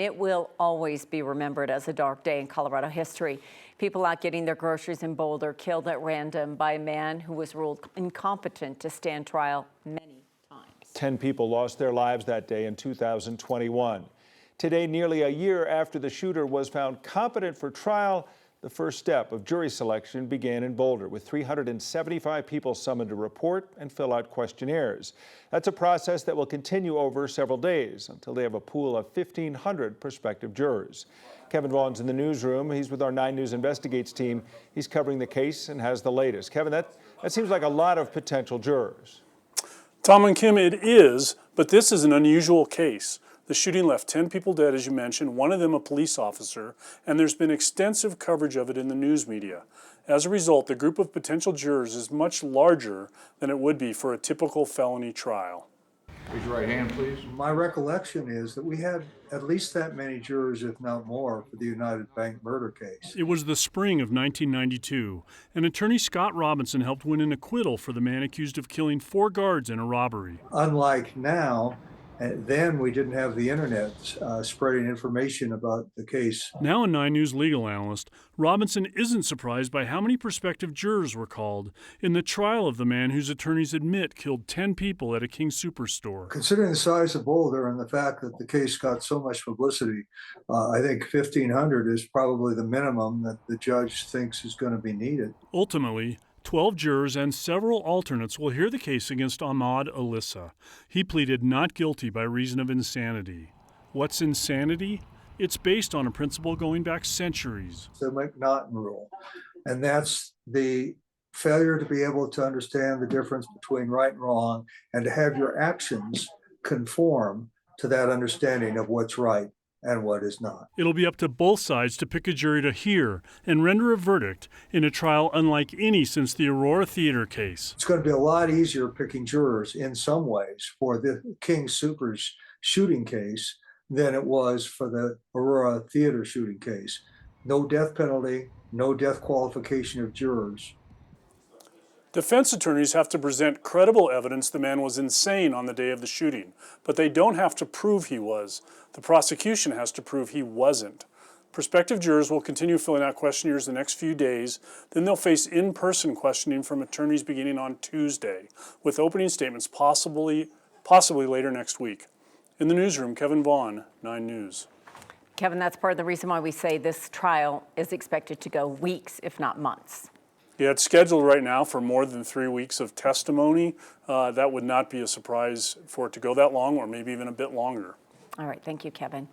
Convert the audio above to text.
It will always be remembered as a dark day in Colorado history. People out getting their groceries in Boulder killed at random by a man who was ruled incompetent to stand trial many times. 10 people lost their lives that day in 2021. Today, nearly a year after the shooter was found competent for trial, the first step of jury selection began in Boulder, with 375 people summoned to report and fill out questionnaires. That's a process that will continue over several days until they have a pool of 1,500 prospective jurors. Kevin Vaughn's in the newsroom. He's with our 9 News Investigates team. He's covering the case and has the latest. Kevin, that seems like a lot of potential jurors. Tom and Kim, it is, but this is an unusual case. The shooting left 10 people dead, as you mentioned, one of them a police officer, and there's been extensive coverage of it in the news media. As a result, the group of potential jurors is much larger than it would be for a typical felony trial. Raise your right hand, please. My recollection is that we had at least that many jurors, if not more, for the United Bank murder case. It was the spring of 1992, and attorney Scott Robinson helped win an acquittal for the man accused of killing 4 guards in a robbery. Unlike now, then we didn't have the internet spreading information about the case. Now a 9 News legal analyst, Robinson isn't surprised by how many prospective jurors were called in the trial of the man whose attorneys admit killed 10 people at a King Superstore. Considering the size of Boulder and the fact that the case got so much publicity, I think 1,500 is probably the minimum that the judge thinks is going to be needed. Ultimately, 12 jurors and several alternates will hear the case against Ahmad Alissa. He pleaded not guilty by reason of insanity. What's insanity? It's based on a principle going back centuries. The McNaughton rule, and that's the failure to be able to understand the difference between right and wrong and to have your actions conform to that understanding of what's right and what is not. It'll be up to both sides to pick a jury to hear and render a verdict in a trial unlike any since the Aurora Theater case. It's going to be a lot easier picking jurors in some ways for the King Supers shooting case than it was for the Aurora Theater shooting case. No death penalty, no death qualification of jurors. Defense attorneys have to present credible evidence the man was insane on the day of the shooting, but they don't have to prove he was. The prosecution has to prove he wasn't. Prospective jurors will continue filling out questionnaires the next few days, then they'll face in-person questioning from attorneys beginning on Tuesday, with opening statements possibly later next week. In the newsroom, Kevin Vaughn, 9 News. Kevin, that's part of the reason why we say this trial is expected to go weeks, if not months. Yeah, it's scheduled right now for more than 3 weeks of testimony. That would not be a surprise for it to go that long, or maybe even a bit longer. All right, thank you, Kevin.